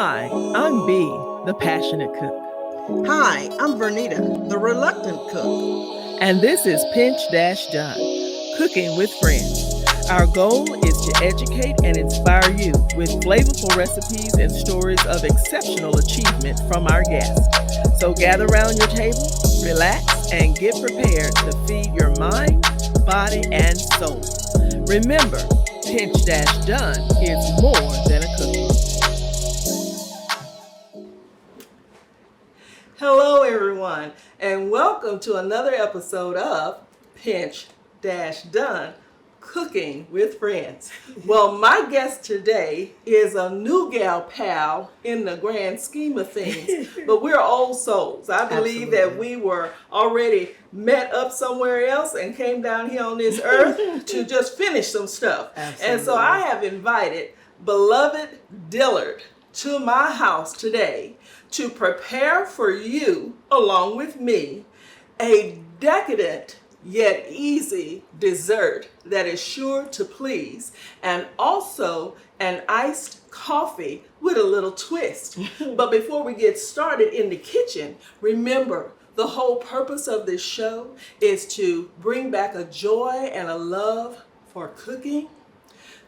Hi, I'm Bee, the passionate cook. Hi, I'm Vernita, the reluctant cook. And this is Pinch Dash Done, Cooking with Friends. Our goal is to educate and inspire you with flavorful recipes and stories of exceptional achievement from our guests. So gather around your table, relax, and get prepared to feed your mind, body, and soul. Remember, Pinch Dash Done is more than a cookie. Hello, everyone, and welcome to another episode of Pinch Dash Done, Cooking with Friends. Well, my guest today is a new gal pal in the grand scheme of things, but we're old souls. I believe that we were already met up somewhere else and came down here on this earth to just finish some stuff. Absolutely. And so I have invited beloved Dillard to my house today to prepare for you, along with me, a decadent yet easy dessert that is sure to please, and also an iced coffee with a little twist. But before we get started in the kitchen, remember, the whole purpose of this show is to bring back a joy and a love for cooking,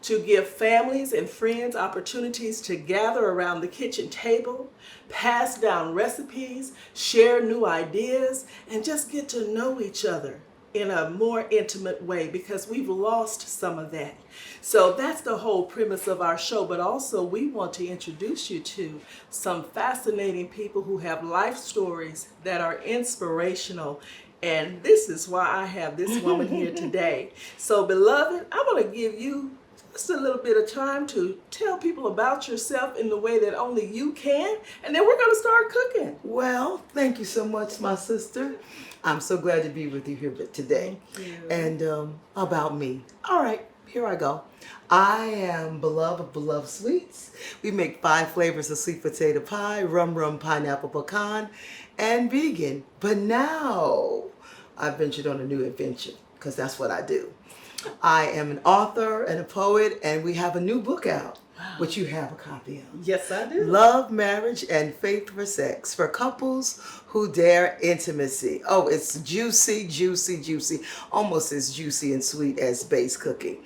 to give families and friends opportunities to gather around the kitchen table, pass down recipes, share new ideas, and just get to know each other in a more intimate way, because we've lost some of that. So that's the whole premise of our show, but also we want to introduce you to some fascinating people who have life stories that are inspirational. And this is why I have this woman here today. So beloved, I'm going to give you just a little bit of time to tell people about yourself in the way that only you can, and then we're going to start cooking. Well, thank you so much, my sister. I'm so glad to be with you here today. Thank you. And about me. All right, here I go. I am beloved of Beloved Sweets. We make 5 flavors of sweet potato pie, rum, pineapple, pecan, and vegan. But now I've ventured on a new adventure, because that's what I do. I am an author and a poet, and we have a new book out, which you have a copy of. Yes, I do. Love, Marriage, and Faith for Sex, for couples who dare intimacy. Oh, it's juicy, juicy, juicy. Almost as juicy and sweet as base cooking.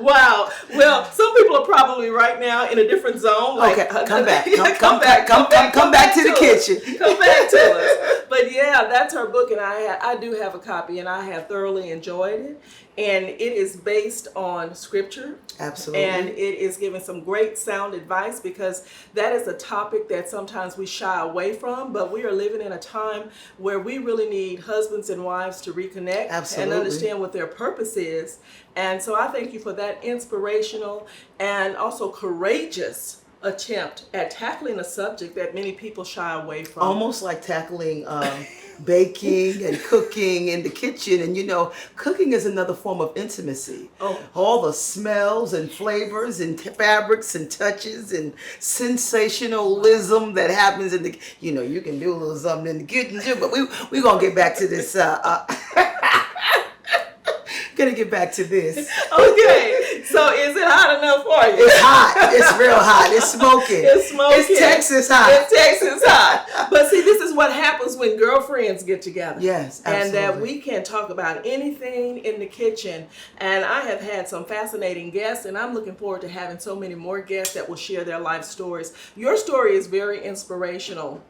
Wow. Well, some people are probably right now in a different zone. Like, Okay, come back. Come back to the kitchen. Come back to us. But yeah, that's her book, and I do have a copy, and I have thoroughly enjoyed it. And it is based on scripture. Absolutely. And it is giving some great sound advice, because that is a topic that sometimes we shy away from, but we are living in a time where we really need husbands and wives to reconnect. Absolutely. And understand what their purpose is. And so I thank you for that inspirational and also courageous attempt at tackling a subject that many people shy away from. Almost like tackling baking and cooking in the kitchen. And you know, cooking is another form of intimacy. Oh. All the smells and flavors and fabrics and touches and sensationalism that happens in the, you know, you can do a little something in the kitchen too, but we're going to get back to this. Gonna get back to this. Okay, so is it hot enough for you? It's hot. It's real hot. It's smoking. It's smoking. It's Texas hot. It's Texas hot. But see, this is what happens when girlfriends get together. Yes, And that absolutely. we can talk about anything in the kitchen. And I have had some fascinating guests, and I'm looking forward to having so many more guests that will share their life stories. Your story is very inspirational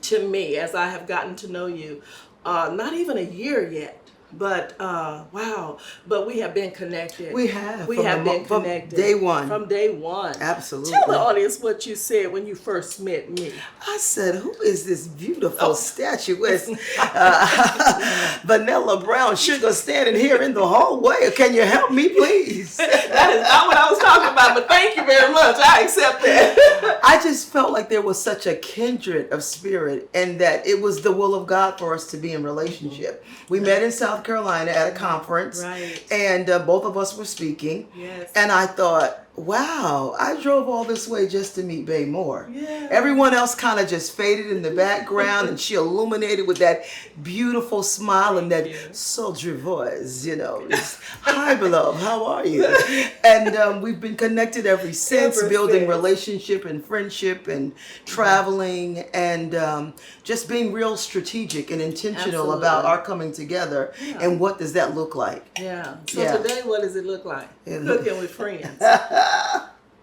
to me as I have gotten to know you. Not even a year yet. But wow! But we have been connected. We have. We From have been from connected day one. From day one. Absolutely. Tell the audience what you said when you first met me. I said, who is this beautiful statuesque Vanilla Brown sugar standing here in the hallway? Can you help me, please? That is not what I was talking about, but thank you very much. I accept that. I just felt like there was such a kindred of spirit, and that it was the will of God for us to be in relationship. We met in South Carolina at a conference, Right. and both of us were speaking. Yes. And I thought, Wow, I drove all this way just to meet Bay Moore. Yeah. Everyone else kind of just faded in the background, and she illuminated with that beautiful smile and that you. sultry voice, you know. Just, hi, beloved, how are you? And we've been connected ever since, Ever building since. relationship and friendship and traveling and just being real strategic and intentional about Absolutely. our coming together. Yeah. And what does that look like? Yeah. So Yeah. today, what does it look like? It Cooking with friends.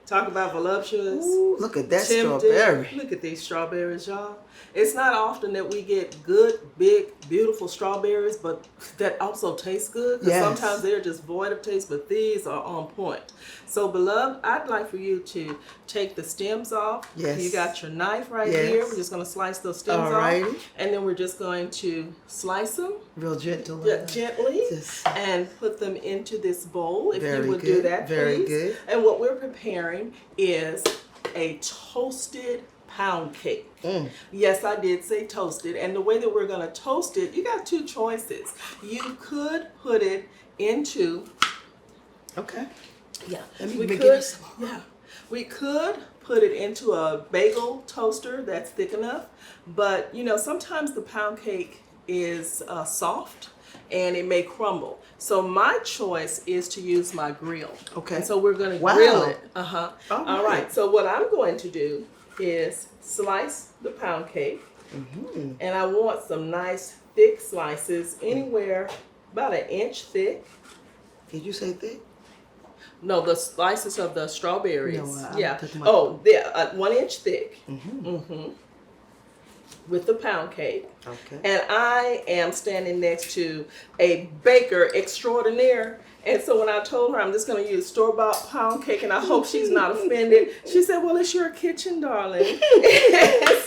Talk about voluptuous. Ooh, look at that tempted. strawberry. Look at these strawberries, y'all. It's not often that we get good, big, beautiful strawberries, but that also taste good. Because Yes. sometimes they're just void of taste, but these are on point. So, beloved, I'd like for you to take the stems off. Yes. You got your knife right Yes. here. We're just going to slice those stems Alrighty. off. And then we're just going to slice them Real gentle. gently Just- and put them into this bowl. If Very you would do good, that, very please. good. And what we're preparing is a toasted pound cake. Yes, I did say toasted. And the way that we're going to toast it, you got two choices. You could put it into, Okay. yeah, Let me we give could, you some. yeah, we could put it into a bagel toaster that's thick enough. But you know, sometimes the pound cake is soft and it may crumble. So my choice is to use my grill. Okay. And so we're going to Wow. grill it. All All right. right. So what I'm going to do is slice the pound cake. And I want some nice thick slices, anywhere about 1 inch thick. Did you say thick? No, the slices of the strawberries. No, I'm yeah. talking about- Oh, they're 1 inch thick. With the pound cake. Okay. And I am standing next to a baker extraordinaire. And so when I told her I'm just going to use store-bought pound cake, and I hope she's not offended, she said, well, it's your kitchen, darling.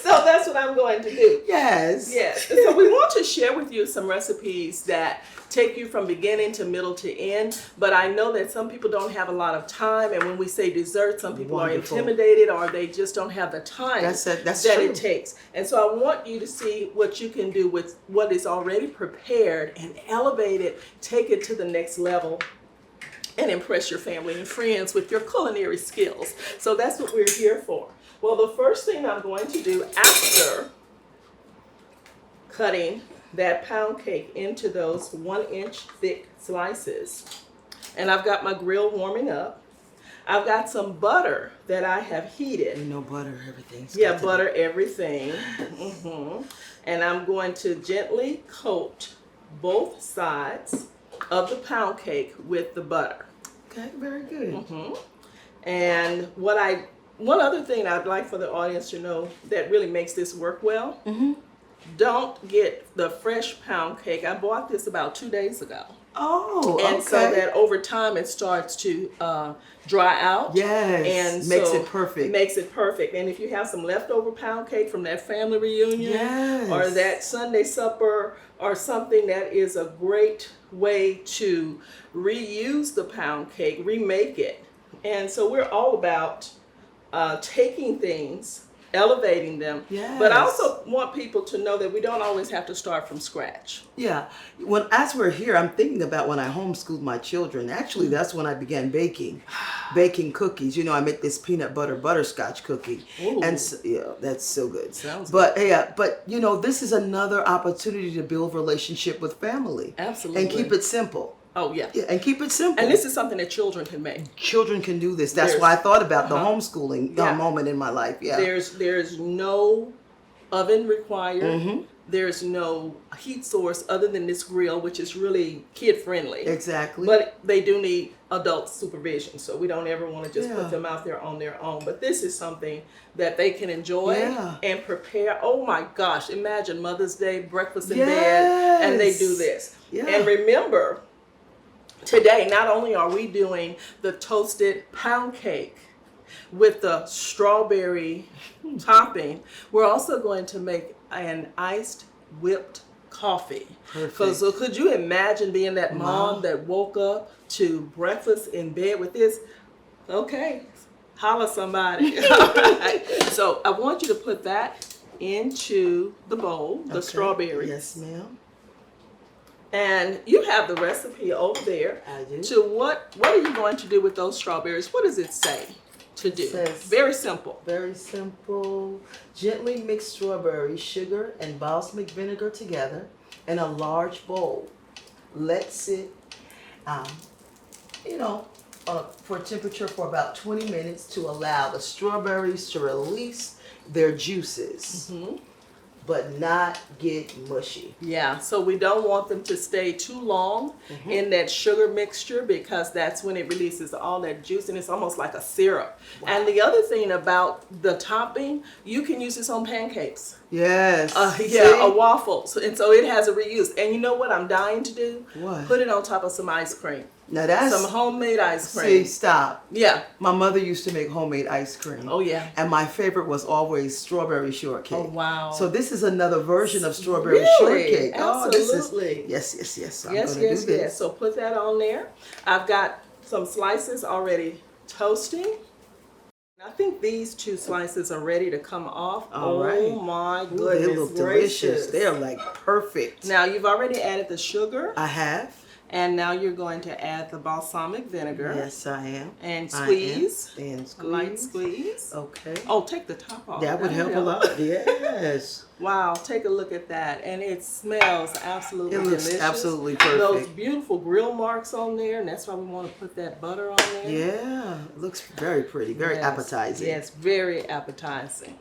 So that's what I'm going to do. Yes. Yes. So we want to share with you some recipes that take you from beginning to middle to end. But I know that some people don't have a lot of time. And when we say dessert, some people Wonderful. are intimidated or they just don't have the time That's that true. it takes. And so I want you to see what you can do with what is already prepared and elevate it, take it to the next level, and impress your family and friends with your culinary skills. So that's what we're here for. Well, the first thing I'm going to do after cutting that pound cake into those 1 inch thick slices, and I've got my grill warming up. I've got some butter that I have heated. You know, butter, everything's Yeah, got to butter everything. And I'm going to gently coat both sides of the pound cake with the butter. be- Okay, very good. And one other thing I'd like for the audience to know that really makes this work well, don't get the fresh pound cake. I bought this about 2 days ago. Oh, And okay. so that over time it starts to dry out. Yes, And makes so it perfect. Makes it perfect. And if you have some leftover pound cake from that family reunion Yes. or that Sunday supper or something, that is a great way to reuse the pound cake, remake it. And so we're all about taking things, elevating them. But I Yes. also want people to know that we don't always have to start from scratch. Yeah. As we're here, I'm thinking about when I homeschooled my children. Actually, that's when I began baking cookies. You know, I make this peanut butter butterscotch cookie. Ooh. And so, yeah, that's so good. Sounds But yeah, but you know, this is another opportunity to build relationship with family. Absolutely. And keep it simple. Oh, yeah. Yeah, and keep it simple. And this is something that children can make. Children can do this. That's There's- why I thought about the homeschooling Yeah. moment in my life. Yeah. There's no oven required. Mm-hmm. There's no heat source other than this grill, which is really kid friendly. Exactly. But they do need adult supervision, so we don't ever want to just Yeah. put them out there on their own. But this is something that they can enjoy Yeah. and prepare. Oh my gosh, imagine Mother's Day, breakfast in Yes. bed, and they do this. Yeah. And remember, today, not only are we doing the toasted pound cake with the strawberry topping, we're also going to make an iced whipped coffee. Perfect. So could you imagine being that Wow. mom that woke up to breakfast in bed with this? Okay, holla somebody. All right. So I want you to put that into the bowl, the Okay. strawberries. Yes, ma'am. And you have the recipe over there. I do. To what are you going to do with those strawberries? What does it say to do? It says, very simple. Very simple. Gently mix strawberries, sugar, and balsamic vinegar together in a large bowl. Let sit, for temperature for about 20 minutes to allow the strawberries to release their juices, but not get mushy. Yeah, so we don't want them to stay too long in that sugar mixture, because that's when it releases all that juice, and it's almost like a syrup. Wow. And the other thing about the topping, you can use this on pancakes. Yes. A waffles. And so it has a reuse. And you know what I'm dying to do? What? Put it on top of some ice cream. Now that's some homemade ice cream. See, stop. Yeah. My mother used to make homemade ice cream. Oh, yeah. And my favorite was always strawberry shortcake. Oh, wow. So this is another version of strawberry Really? shortake. Absolutely. Yes. I'm Yes. gonna do this. So put that on there. I've got some slices already toasting. I think these 2 slices are ready to come off. All right. Oh my Ooh, goodness they look gracious. delicious. They're like perfect. Now you've already added the sugar. I have. And now you're going to add the balsamic vinegar. Yes, I am. And squeeze. And squeeze. Light squeeze. Okay. Oh, take the top off. That would help a lot. Yes. Wow, take a look at that. And it smells absolutely delicious. It looks absolutely perfect. Those beautiful grill marks on there, and that's why we want to put that butter on there. Yeah, it looks very pretty, very appetizing. Yes, very appetizing.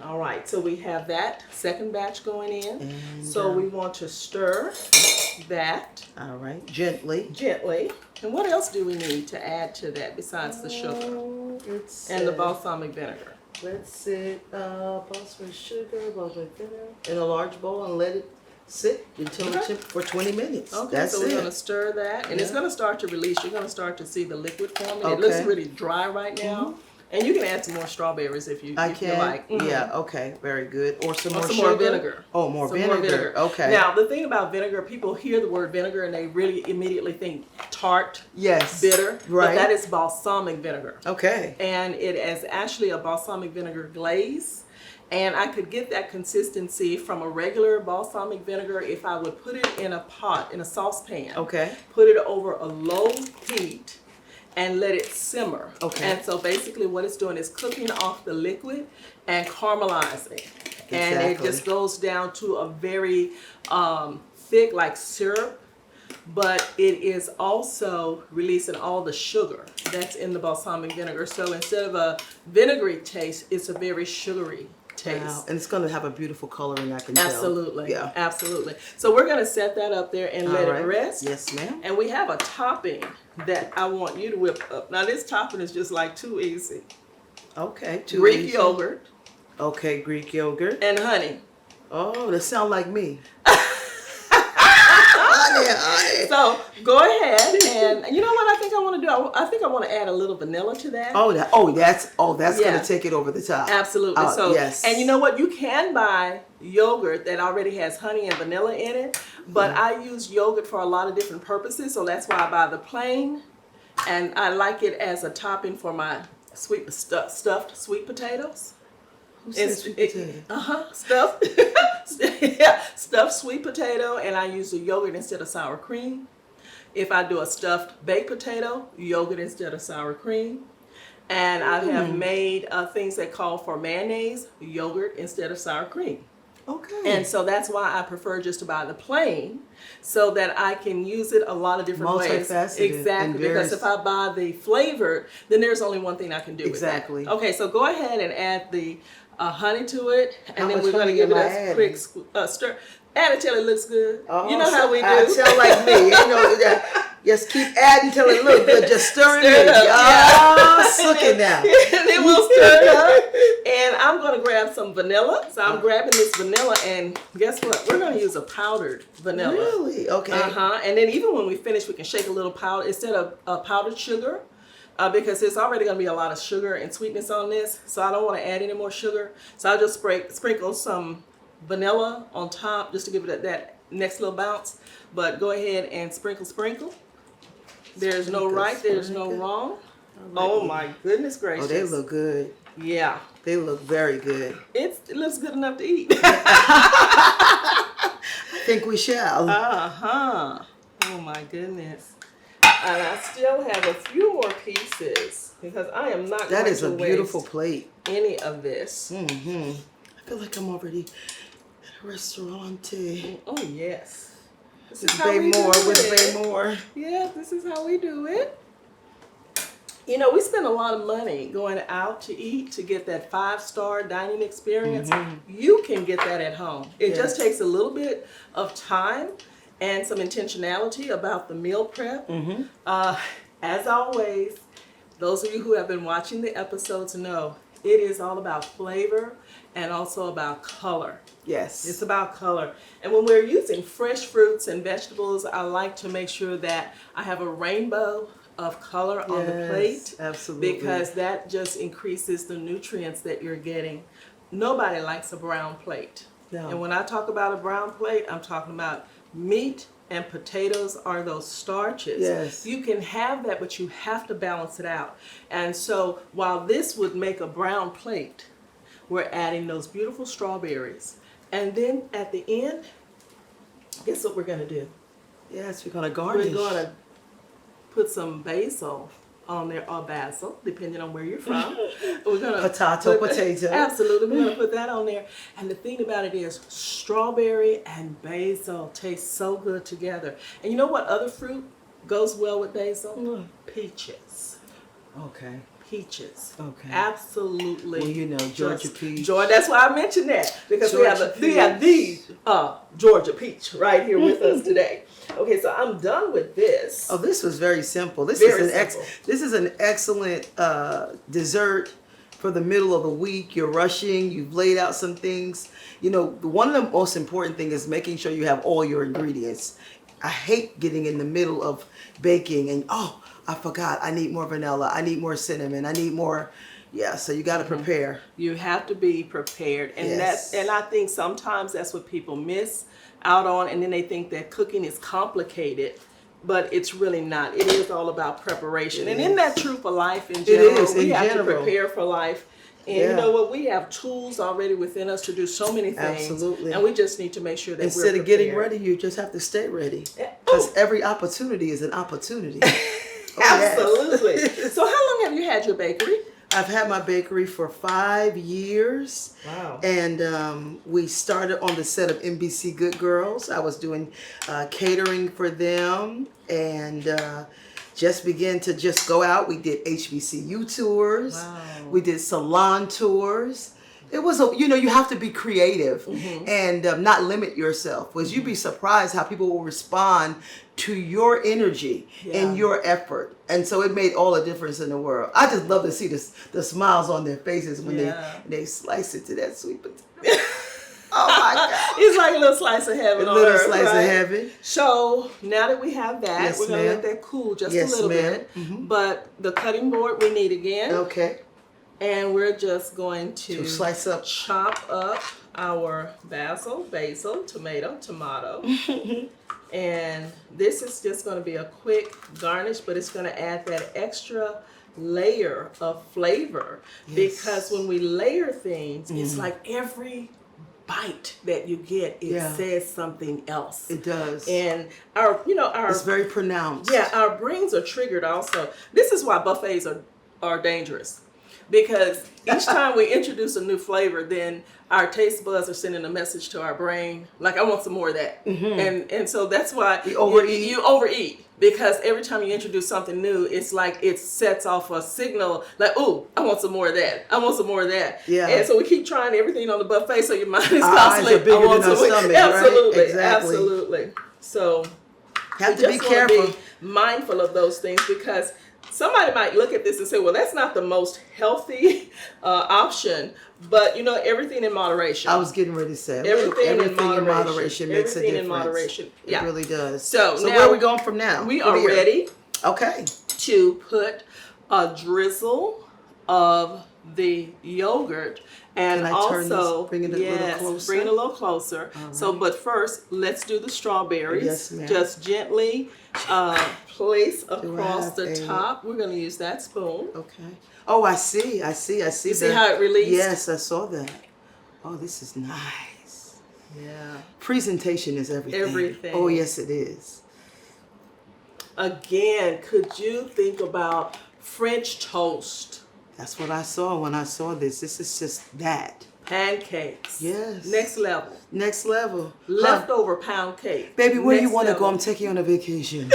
All right, so we have that second batch going in. And, so we want to stir that. All right, gently. Gently. And what else do we need to add to that besides the sugar and the balsamic vinegar? Let's sit balsamic sugar, balsamic vinegar in a large bowl and let it sit until for 20 minutes. Okay, that's so we're going to stir that, and it's going to start to release. You're going to start to see the liquid forming. It looks really dry right now. And you can add some more strawberries if you like. Yeah, okay, very good. Or some more vinegar. Oh, more vinegar. Okay. Now, the thing about vinegar, people hear the word vinegar and they really immediately think tart, bitter. Right. But that is balsamic vinegar. Okay. And it is actually a balsamic vinegar glaze. And I could get that consistency from a regular balsamic vinegar if I would put it in a pot, in a saucepan. Okay. Put it over a low heat and let it simmer. Okay. And so basically what it's doing is cooking off the liquid and caramelizing. Exactly. And it just goes down to a very thick, like syrup, but it is also releasing all the sugar that's in the balsamic vinegar. So instead of a vinegary taste, it's a very sugary taste. Wow. And it's going to have a beautiful coloring, I can tell. Absolutely. Yeah. Absolutely. So we're going to set that up there and let it rest. Yes, ma'am. And we have a topping that I want you to whip up. Now this topping is just like too easy. Okay. Greek yogurt. Okay, Greek yogurt. And honey. Oh, that sounds like me. So go ahead, and you know what I think I want to do? I think I want to add a little vanilla to that. That's going to take it over the top. Absolutely. Yes. And you know what? You can buy yogurt that already has honey and vanilla in it, but I use yogurt for a lot of different purposes, so that's why I buy the plain, and I like it as a topping for my stuffed sweet potatoes. Stuffed. Stuffed sweet potato, and I use the yogurt instead of sour cream. If I do a stuffed baked potato, yogurt instead of sour cream. And I have made things that call for mayonnaise, yogurt instead of sour cream. Okay. And so that's why I prefer just to buy the plain, so that I can use it a lot of different ways. Exactly. Because if I buy the flavored, then there's only one thing I can do with that. Okay, so go ahead and add the honey to it, and then we're going to give it a quick stir. Add it till it looks good. You know how we do. I tell like me. You know, just keep adding till it looks good. Just stir it up. Look at now. And then we'll stir it up. And I'm going to grab some vanilla. So I'm grabbing this vanilla, and guess what? We're going to use a powdered vanilla. Really? Okay. And then even when we finish, we can shake a little powder instead of powdered sugar. Because there's already going to be a lot of sugar and sweetness on this, so I don't want to add any more sugar. So I'll just sprinkle some vanilla on top just to give it that next little bounce. But go ahead and sprinkle. There's no right, there's no wrong. Oh my goodness gracious. Oh, they look good. Yeah. They look very good. It looks good enough to eat. I think we shall. Uh-huh. Oh my goodness. And I still have a few more pieces because I am not That going is to a beautiful waste plate. any of this. Mm-hmm. I feel like I'm already at a restaurant. Oh yes. This With is how Bay we Moore, do with it. Bay Moore. Yeah, this is how we do it. You know, we spend a lot of money going out to eat to get that 5-star dining experience. You can get that at home. It just takes a little bit of time and some intentionality about the meal prep. As always, those of you who have been watching the episodes know it is all about flavor and also about color. Yes. It's about color. And when we're using fresh fruits and vegetables, I like to make sure that I have a rainbow of color on the plate. Absolutely. Because that just increases the nutrients that you're getting. Nobody likes a brown plate. No. And when I talk about a brown plate, I'm talking about meat and potatoes are those starches. Yes. You can have that, but you have to balance it out. And so while this would make a brown plate, we're adding those beautiful strawberries. And then at the end, guess what we're going to do? Yes, we're going to garnish. We're going to put some basil on there, or basil, depending on where you're from. We're gonna Potato. Absolutely, we're gonna put that on there. And the thing about it is, strawberry and basil taste so good together. And you know what other fruit goes well with basil? Peaches. Okay. Peaches. Okay. Absolutely. Well, you know, Georgia peach. Georgia, that's why I mentioned that. Because we have Georgia these Georgia peach right here with us today. Okay, so I'm done with this. Oh, this was very simple. This Very is an excellent dessert for the middle of the week. You're rushing. You've laid out some things. You know, one of the most important things is making sure you have all your ingredients. I hate getting in the middle of baking and I forgot. I need more vanilla. I need more cinnamon. I need more. Yeah, so you got to prepare. You have to be prepared, and Yes. and I think sometimes that's what people miss out on, and then they think that cooking is complicated, but it's really not. It is all about preparation, and isn't that true for life in general? is, we in have general. to prepare for life. And you know what? We have tools already within us to do so many things. Absolutely. And we just need to make sure that Instead we're of getting prepared. ready, you just have to stay ready. Yeah. Because every opportunity is an opportunity. Absolutely. So how long have you had your bakery? I've had my bakery for 5 years. Wow. And we started on the set of NBC Good Girls. I was doing catering for them and just began to just go out. We did HBCU tours. Wow. We did salon tours. It was, you have to be creative and not limit yourself. Because you'd be surprised how people will respond to your energy and your effort. And so it made all the difference in the world. I just love to see the smiles on their faces when they slice it to that sweet potato. Oh my God. It's like a little slice of heaven A on little earth, slice right? of heaven. So now that we have that, Yes, we're going to ma'am. let that cool just Yes, a little ma'am. bit. But the cutting board we need again. Okay. And we're just going To slice up. chop up our basil, tomato. And this is just going to be a quick garnish, but it's going to add that extra layer of flavor. Because when we layer things, it's like every bite that you get, it says something else. It does. And our It's very pronounced. yeah, our brains are triggered also. This is why buffets are dangerous. Because each time we introduce a new flavor, then our taste buds are sending a message to our brain, like, I want some more of that. And so that's why You overeat. You overeat. Because every time you introduce something new, it's like it sets off a signal like, ooh, I want some more of that. I want some more of that. Yeah. And so we keep trying everything on the buffet, so your mind is Our eyes constantly, are bigger I want than our some more. stomach, right? Absolutely. Exactly. Absolutely. So Have we to be just wanna careful. be mindful of those things, because somebody might look at this and say, well, that's not the most healthy option, but everything in moderation. I was getting ready to say Everything in in moderation. moderation makes a Everything difference. in moderation. Yeah. It really does. So now where are we going from now? We From are here? ready Okay. to put a drizzle of the yogurt, and Can I turn also this, bring it a little closer? bring it a little closer. So, but first, let's do the strawberries. Yes, ma'am. Just gently place across have the a- top. We're going to use that spoon. Okay. Oh, I see. You see how it released? Yes, I saw that. Oh, this is nice. Yeah. Presentation is everything. Everything. Oh, yes, it is. Again, could you think about French toast? That's what I saw when I saw this. This is just that. Pancakes. Yes. Next level. Next level. Leftover pound cake. Baby, where Next you want to go? level. I'm taking you on a vacation.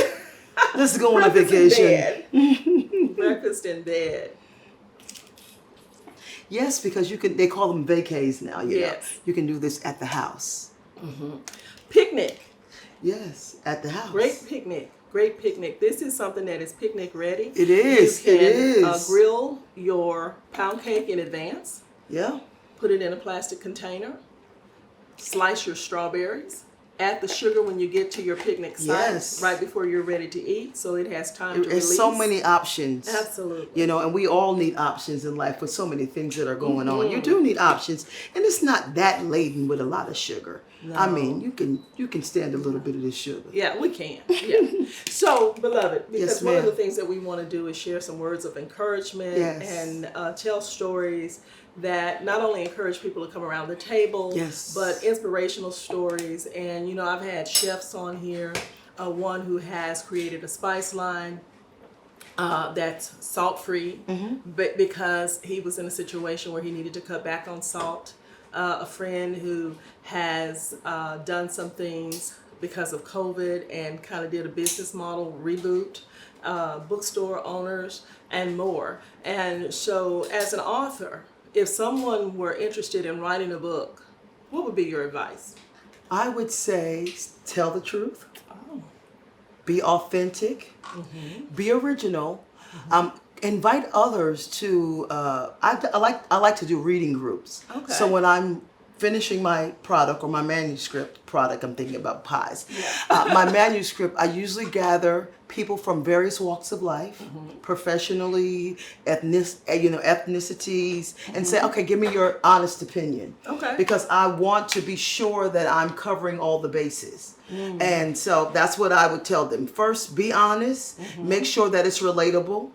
Let's go on a Breakfast in vacation. bed. Breakfast in bed. Yes, because you can. They call them vacays now. You know, Yes. you can do this at the house. Picnic. Yes, at the house. Great picnic. Great picnic. This is something that is picnic ready. It is. You can It is. grill your pound cake in advance. Yeah. Put it in a plastic container. Slice your strawberries. Add the sugar when you get to your picnic site, Yes. right before you're ready to eat, so it has time to There's release. so many options. Absolutely. You know, and we all need options in life with so many things that are going on. You do need options, and it's not that laden with a lot of sugar. I No. mean, you can stand a little bit of this sugar. Yeah, we can. Yeah. So, beloved, because Yes, one of the ma'am. things that we want to do is share some words of encouragement Yes. and tell stories that not only encourage people to come around the table, Yes. but inspirational stories. And, you know, I've had chefs on here, one who has created a spice line that's salt-free, but because he was in a situation where he needed to cut back on salt. A friend who has done some things because of COVID and kind of did a business model reboot, bookstore owners, and more. And so, as an author, if someone were interested in writing a book, what would be your advice? I would say tell the truth, Oh. be authentic, be original. Invite others to. I like to do reading groups. Okay. So when I'm finishing my product or my manuscript product, I'm thinking about pies. My manuscript, I usually gather people from various walks of life, professionally, ethnicities, and say, okay, give me your honest opinion. Okay. Because I want to be sure that I'm covering all the bases. And so that's what I would tell them. First, be honest. Make sure that it's relatable,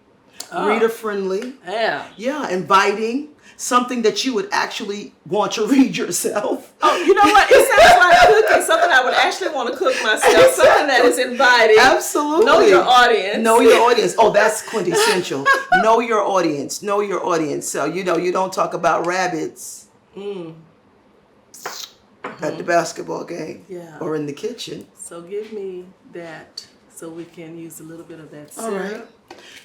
reader friendly. Yeah. Yeah, inviting, something that you would actually want to read yourself. Oh, you know what? It sounds like cooking. Something I would actually want to cook myself. Something that is inviting. Absolutely. Know your audience. Know your audience. Oh, that's quintessential. Know your audience. Know your audience. So, you know, you don't talk about rabbits at the basketball game Yeah. or in the kitchen. So give me that so we can use a little bit of that All syrup. right.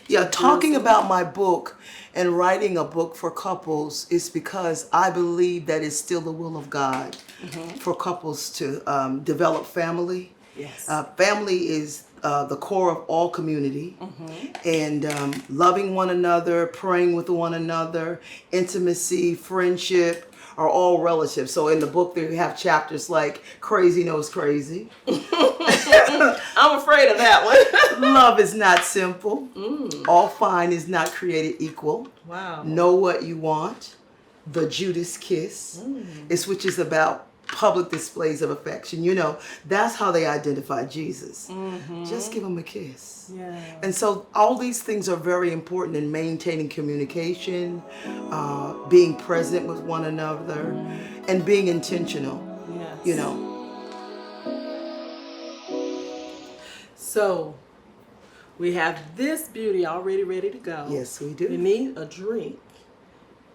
Yeah, talking about my book and writing a book for couples is because I believe that it's still the will of God for couples to develop family. Yes. Family is the core of all community, and loving one another, praying with one another, intimacy, friendship are all relative. So in the book, they have chapters like Crazy Knows Crazy. I'm afraid of that one. Love is not simple. All fine is not created equal. Wow. Know what you want. The Judas Kiss, which is about public displays of affection. You know, that's how they identify Jesus. Just give him a kiss. Yeah. And so all these things are very important in maintaining communication, being present with one another, and being intentional, Yes. you know. So we have this beauty already ready to go. Yes, we We do. need a drink.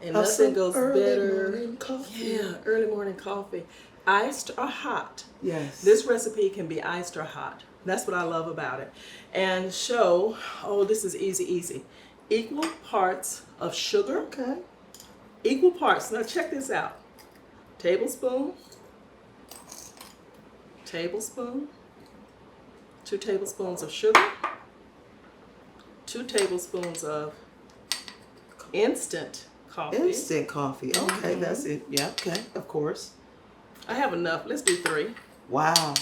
And Of nothing some goes early better. morning coffee. Yeah, early morning coffee. Iced or hot. Yes. This recipe can be iced or hot. That's what I love about it. And so, this is easy. Equal parts of sugar. Okay. Equal parts. Now check this out. Tablespoon. 2 tablespoons of sugar. 2 tablespoons of instant coffee. Instant coffee. Okay, that's it. Yeah, okay, of course. I have enough. Let's do 3. Wow.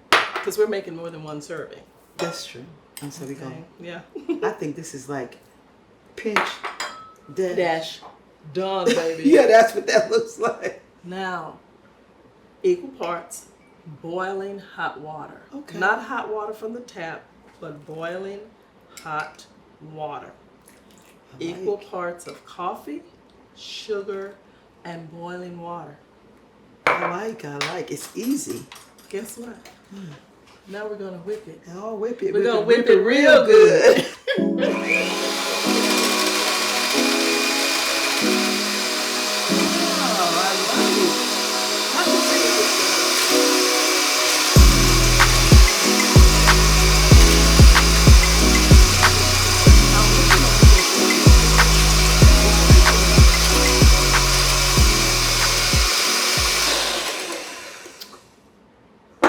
Because we're making more than one serving. That's true. And so we go. Okay. Yeah. I think this is like pinch, dash. Dash. Done, baby. Yeah, that's what that looks like. Now, equal parts boiling hot water. Okay. Not hot water from the tap, but boiling hot water. Equal parts of coffee, sugar, and boiling water. I like. It's easy. Guess what? Now we're gonna whip it. Oh, whip it. We're gonna whip it real good. Oh, I love it. How can you say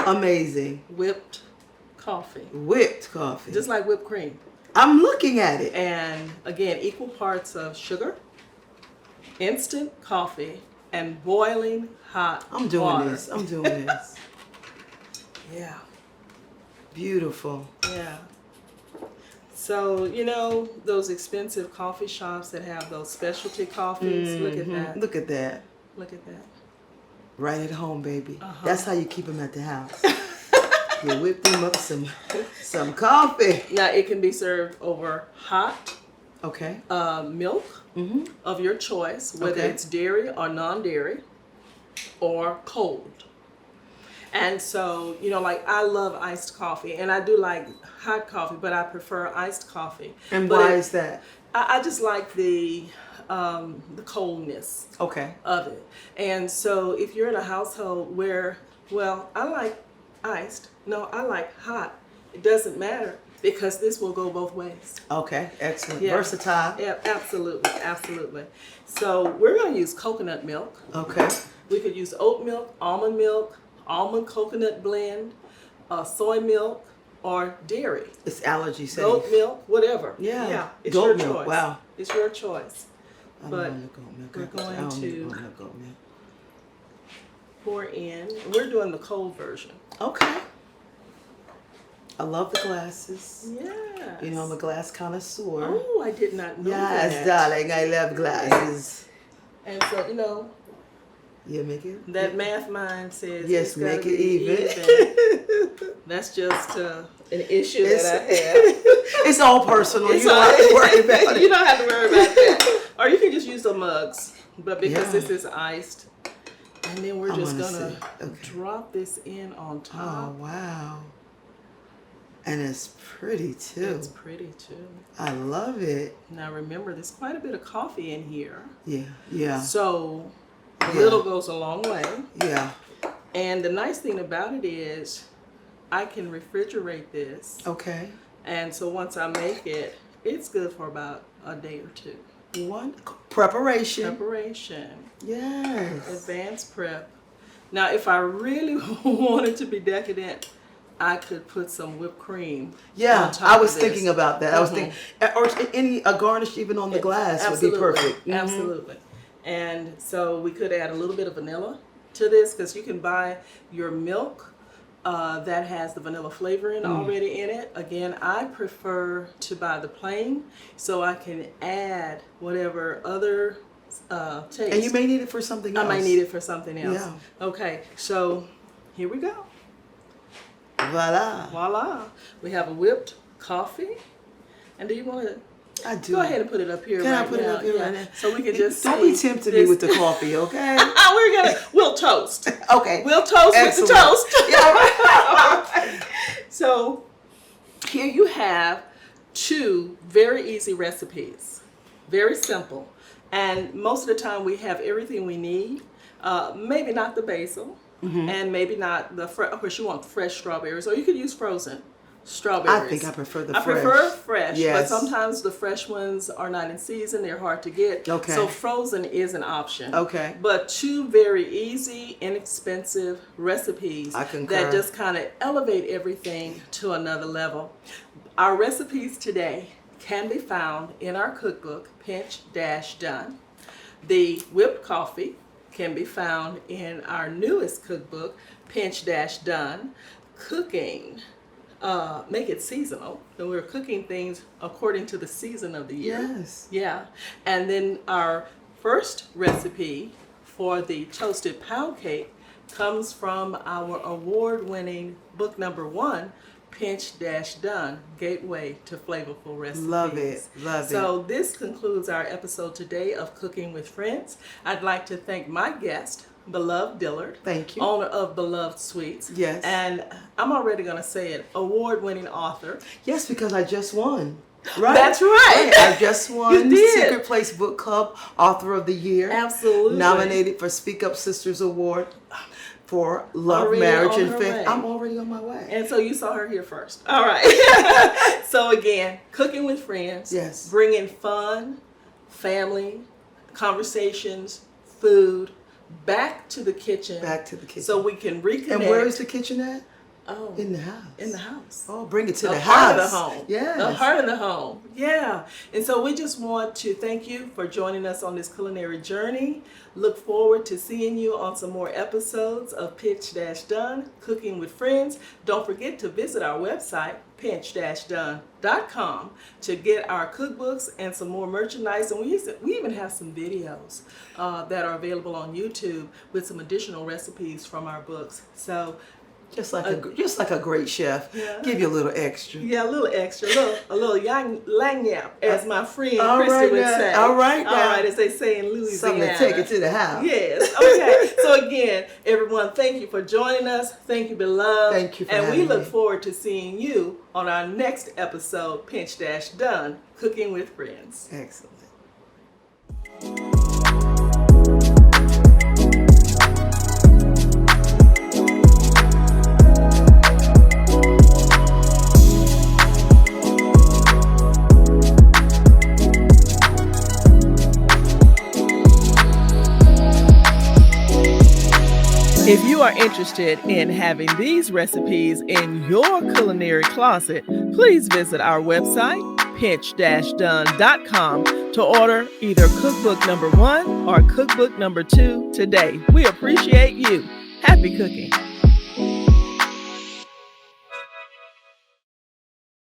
Amazing. whipped coffee, Whipped coffee. just like whipped cream. I'm looking at it. And again, equal parts of sugar, instant coffee, and boiling hot I'm doing water. this. I'm doing this. Yeah, Beautiful. yeah. So, you know, those expensive coffee shops that have those specialty coffees, look at that. Look at that. Look at that. Right at home, baby. Uh-huh. That's how you keep them at the house. You whip them up some coffee. Now, it can be served over hot Okay. milk of your choice, whether Okay. it's dairy or non-dairy, or cold. And so, you know, like I love iced coffee, and I do like hot coffee, but I prefer iced coffee. And But why it- is that? I just like the coldness Okay. of it. And so, if you're in a household where, well, I like iced, no, I like hot, it doesn't matter because this will go both ways. Okay. Excellent. Yeah. Versatile. Yeah, absolutely, absolutely. So we're going to use coconut milk. Okay. We could use oat milk, almond coconut blend, soy milk, or dairy. It's allergy safe. Goat milk, whatever. Yeah. Yeah, it's Goat your milk, choice. wow. It's your choice. I don't But want no goat milk. we're going I don't to- want no goat milk. Pour in. We're doing the cold version. Okay. I love the glasses. Yes. You know, I'm a glass connoisseur. Oh, I did not know Yes, that. darling, I love glasses. And so, you know, You make it? that math mind says Yes, it's gotta make it be even. That's just an issue It's, that I have. it's all personal. It's you don't have to worry about You it. don't have to worry about that. Or you can just use the mugs. But because Yeah. this is iced, and then we're I just wanna gonna see. Okay. drop this in on Oh, top. wow. And it's pretty too. It's pretty too. I love it. Now remember, there's quite a bit of coffee in here. Yeah, yeah, So a Yeah. little goes a long way. yeah. And the nice thing about it is I can refrigerate this. Okay. And so once I make it, it's good for about a day or two. One preparation. Preparation, Yes. advanced prep. Now, if I really wanted to be decadent, I could put some whipped cream. Yeah, on top I was of this. thinking about that. I was thinking, or a garnish even on the glass Absolutely, would be perfect. Mhm. Absolutely. And so we could add a little bit of vanilla to this because you can buy your milk that has the vanilla flavoring already in it. Again, I prefer to buy the plain so I can add whatever other taste. And you may need it for something I else. might need it for something else. Yeah. Okay, so here we go. Voila. Voila. We have a whipped coffie. And do you want to I do. go ahead and put it up here Can right I put now? it up here Yeah. right now? So we can just Don't see be tempting this. me with the coffee, okay? We'll toast. Okay. We'll toast Excellent. with the toast. Yeah. So here you have two very easy recipes. Very simple. And most of the time we have everything we need. Maybe not the basil. And maybe not the, of course you want fresh strawberries, or you could use frozen strawberries. I think I prefer the I fresh. prefer fresh, Yes. but sometimes the fresh ones are not in season. They're hard to get. Okay. So frozen is an option. Okay. But two very easy, inexpensive recipes I concur. that just kind of elevate everything to another level. Our recipes today can be found in our cookbook, Pinch-Done. The whipped coffee can be found in our newest cookbook, Pinch-Done. Cooking. Make it seasonal. So we're cooking things according to the season of the year. Yes. Yeah. And then our first recipe for the toasted pound cake comes from our award-winning book number 1, Pinch-Done, Gateway to Flavorful Recipes. Love it. Love it. So this concludes our episode today of Cooking with Friends. I'd like to thank my guest, Beloved Dillard. Thank you. Owner of Beloved Sweets. Yes. And I'm already going to say it, award-winning author. Yes, because I just won. Right. That's right. I just won You did. Secret Place Book Club Author of the Year. Absolutely. Nominated for Speak Up Sisters Award for Love, Already Marriage, on and her Faith. way. I'm already on my way. And so you saw her here first. All right. So again, Cooking with Friends. Yes. Bringing fun, family, conversations, food back to the kitchen. Back to the kitchen. So we can reconnect. And where is the kitchen at? Oh, In the house. in the house. Oh, bring it to The the heart house. of the home. Yes. The heart of the home. Yeah. And so we just want to thank you for joining us on this culinary journey. Look forward to seeing you on some more episodes of Pinch-Done, Cooking with Friends. Don't forget to visit our website, pinch-done.com, to get our cookbooks and some more merchandise. And we even have some videos that are available on YouTube with some additional recipes from our books. So Just like a great chef. Yeah. Give you a little extra. yeah, a little extra, a little yang lagniappe, as my friend All Christy right would now. say. All right now. All right, as they say in Louisiana. Something to take it to the house. Yes. Okay. So again, everyone, thank you for joining us. Thank you, beloved. Thank you for And we having look me. forward to seeing you on our next episode, Pinch-Done, Cooking with Friends. Excellent. If you are interested in having these recipes in your culinary closet, please visit our website, pinch-done.com, to order either cookbook number 1 or cookbook number 2 today. We appreciate you. Happy cooking.